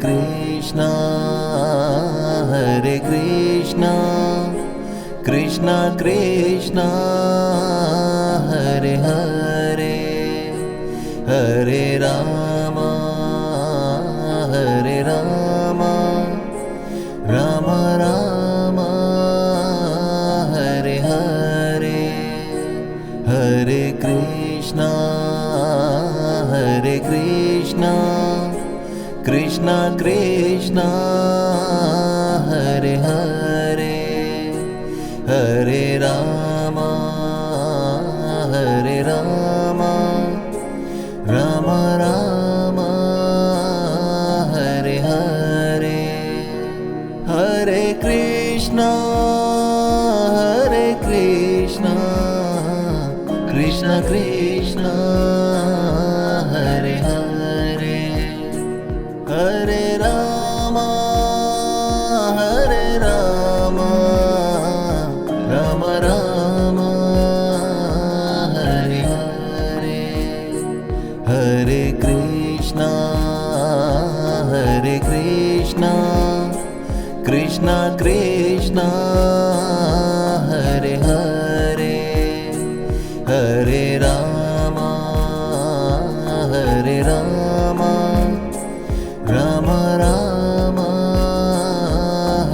Krishna Hare Krishna Krishna Krishna Hare Hare Hare Rama Hare Rama Rama Rama Hare Hare Hare Krishna Krishna Krishna Hare Hare Hare Rama Hare Rama Rama Rama Hare Hare Hare Krishna Krishna Krishna Hare Hare Hare Rama Rama Rama Hare Hare Hare Krishna Krishna Krishna Hare Hare Hare Rama Rama Rama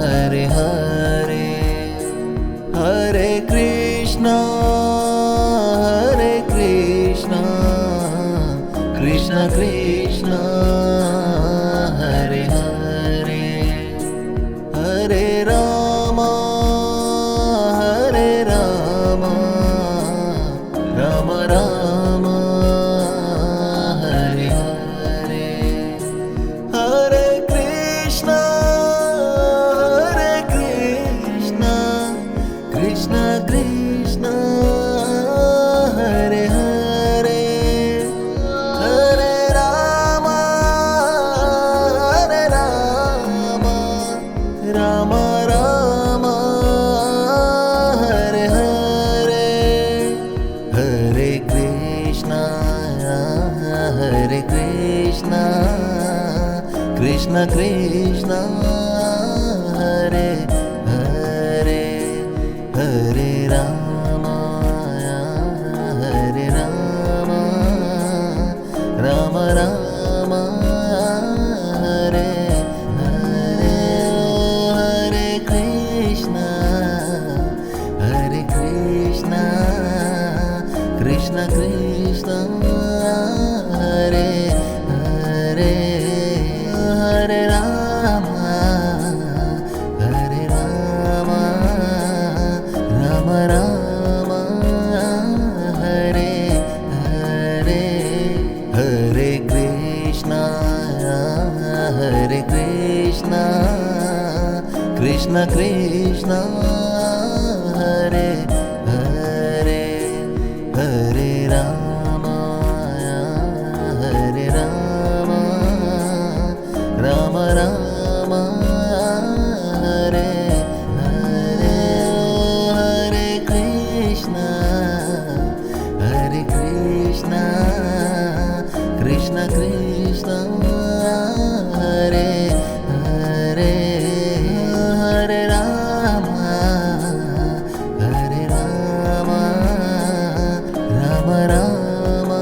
Hare Hare Hare Krishna Krishna Krishna Hare Hare Hare Rama Rama Rama Hare Hare Hare Krishna Krishna Krishna Hare Hare Hare Rama Rama Rama Hare Hare Hare Krishna Krishna Krishna Hare Hare Hare Rama Rama Rama Hare Hare Hare Krishna Krishna Krishna Hare Hare Hare Rama Rama Rama Hare Hare Hare Krishna Krishna Krishna Hare Hare Hare Rama Rama Rama Hare Hare Hare Krishna Krishna Krishna Hare Hare Hare Rama Rama Rama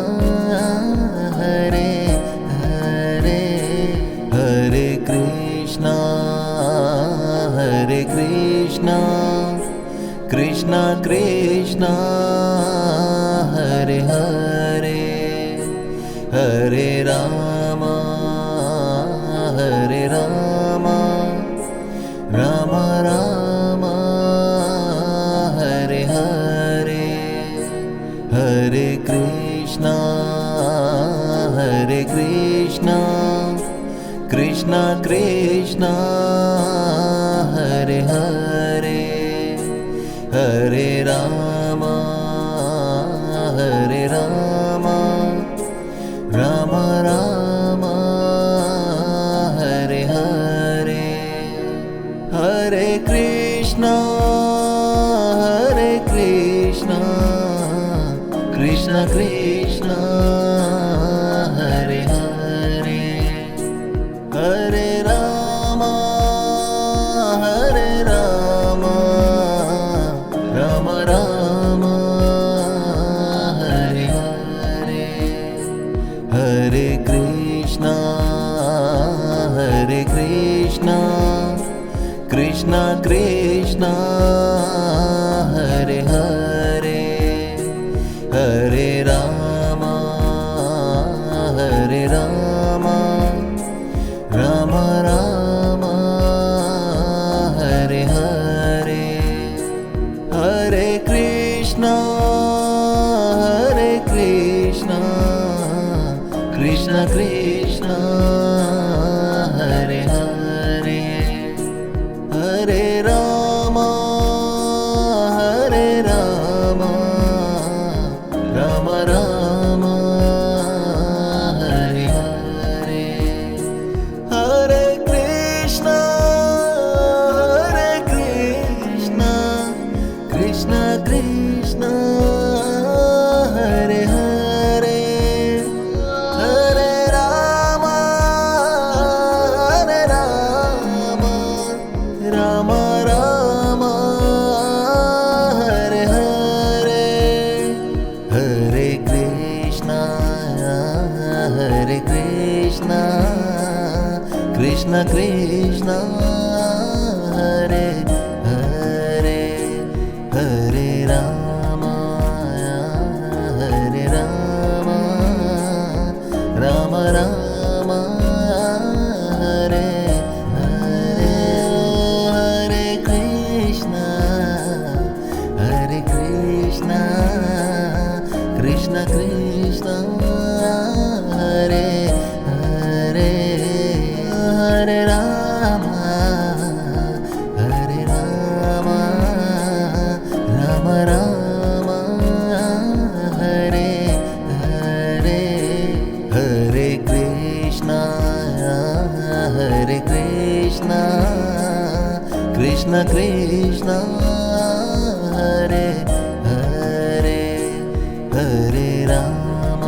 Hare Hare Hare Krishna Krishna Krishna Hare Hare Hare Rama Rama Rama Hare Hare Hare Krishna Krishna Krishna Hare Hare Hare Rama Rama Rama Hare Hare Hare Krishna Krishna Krishna Hare Hare Hare Krishna Hare Hare Hare Ram Ram Ram Hare Hare Hare Krishna Krishna Krishna Hare Hare Hare Ram Ram Ram Hare Hare Hare Krishna Krishna Krishna Hare Hare Hare Ram Ram Ram Hare Hare Hare Krishna Krishna Krishna Hare Hare Hare Ram Ram Ram Hare Hare Hare Krishna Krishna Krishna Hare Hare Hare Ram Ram Ram Hare Hare Hare Krishna Krishna Krishna Hare Hare Hare Ram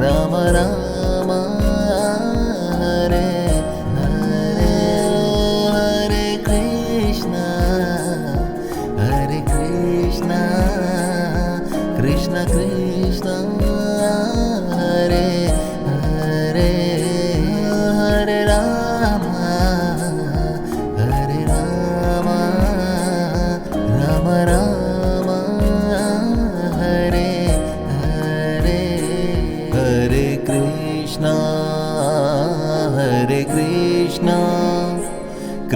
Ram Ram Hare Hare Hare Krishna Krishna Krishna Hare Hare Hare Ram Ram Ram Hare Hare Hare Krishna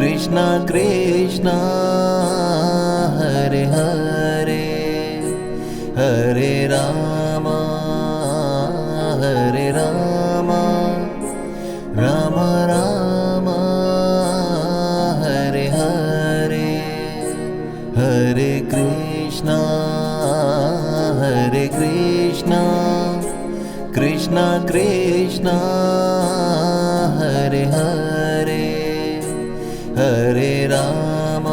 Krishna Krishna Hare Hare Hare Ram Ram Ram Hare Hare Hare Krishna Krishna Krishna Hare Hare Hare Ram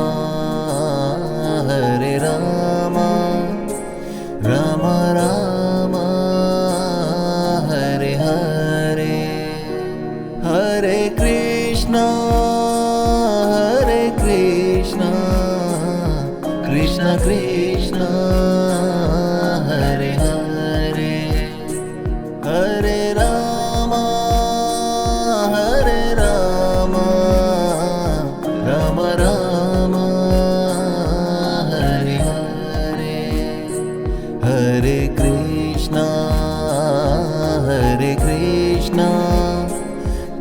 Ram Ram Hare Hare Hare Krishna Krishna Krishna Hare Hare Hare Ram Ram Ram Hare Hare Hare Krishna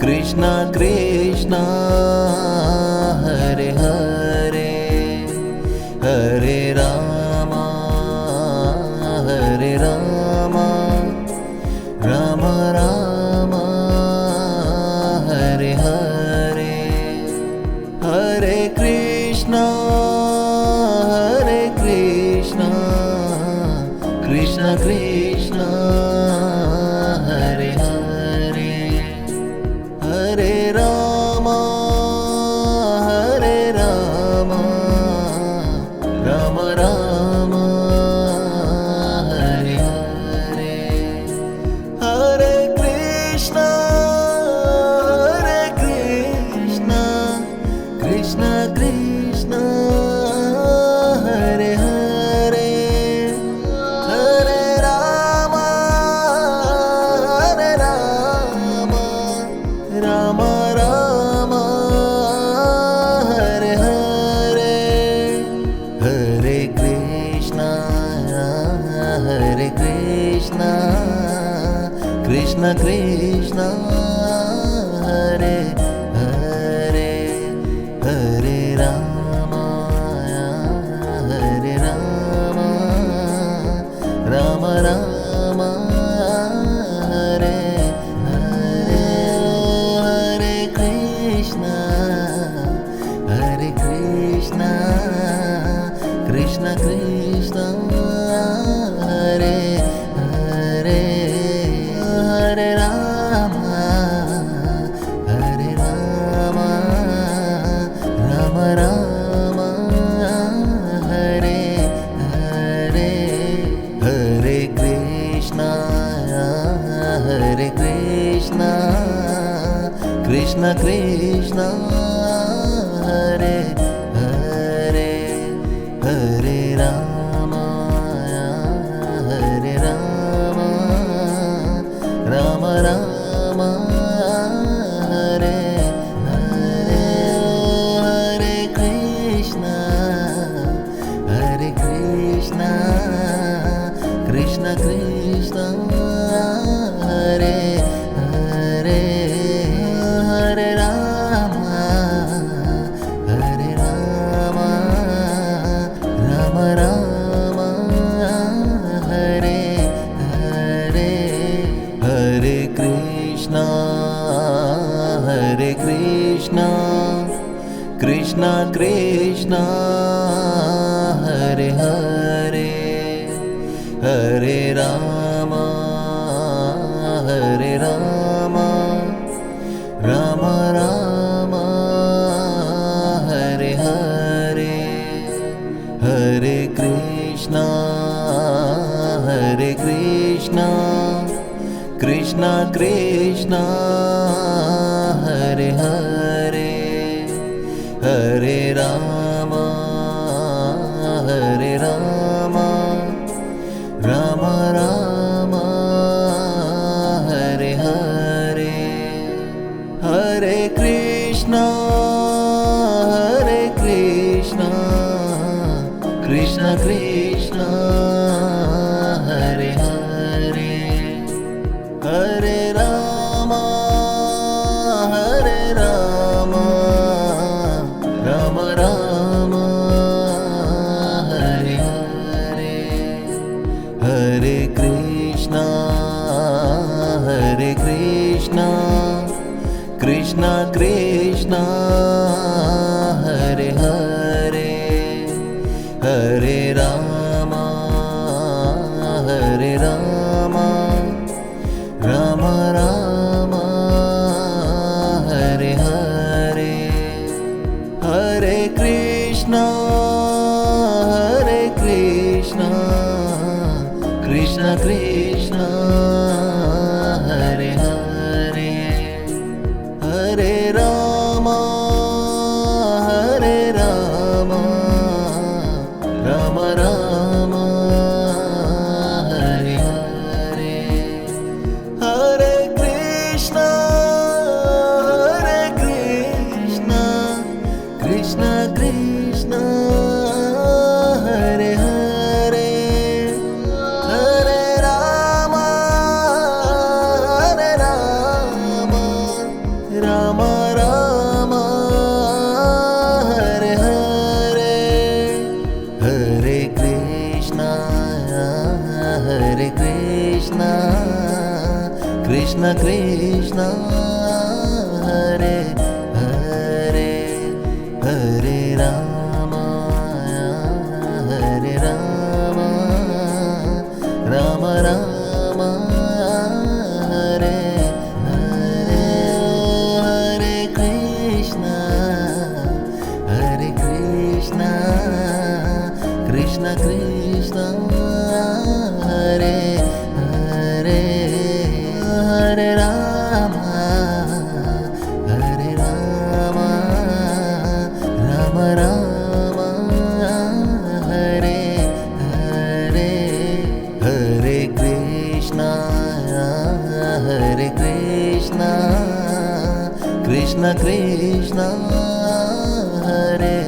Krishna Krishna Hare Hare Hare Ram Ram Ram Hare Hare Hare Krishna Krishna Krishna Hare Hare Hare Ram Ram Ram Hare Hare Hare Krishna Krishna Krishna Hare Hare Hare Ram Krishna Krishna Hare Hare Hare Rama Hare Rama Rama Rama Hare Hare Hare Krishna Krishna Krishna Hare Hare Hare Rama Rama Rama Hare Hare Hare Krishna Krishna Krishna Hare Hare Hare Rama Rama Rama Hare Hare Hare Krishna Krishna Krishna Hare Hare Hare Rama Rama Rama Hare Hare Hare Krishna Krishna Krishna Hare Hare Hare Rama Rama Rama Hare Hare Hare Krishna Krishna Krishna Hare Hare Hare Rama Rama Rama Hare Hare Hare Krishna Krishna Krishna Hare Hare Hare Rama Rama Rama Hare Hare Hare Krishna Krishna Krishna Hare Hare Hare Rama Rama Rama Hare Hare Hare Krishna Krishna Krishna Hare Hare Hare Rama Rama Rama Hare Hare Hare Krishna Krishna Krishna Hare Hare Hare Rama Rama Rama Hare Hare Hare Krishna Krishna Krishna Hare Hare Hare Rama Rama Rama Hare Hare Hare Krishna Krishna Krishna Hare Hare Hare Rama Rama Rama Hare Hare Hare Krishna Krishna Krishna Hare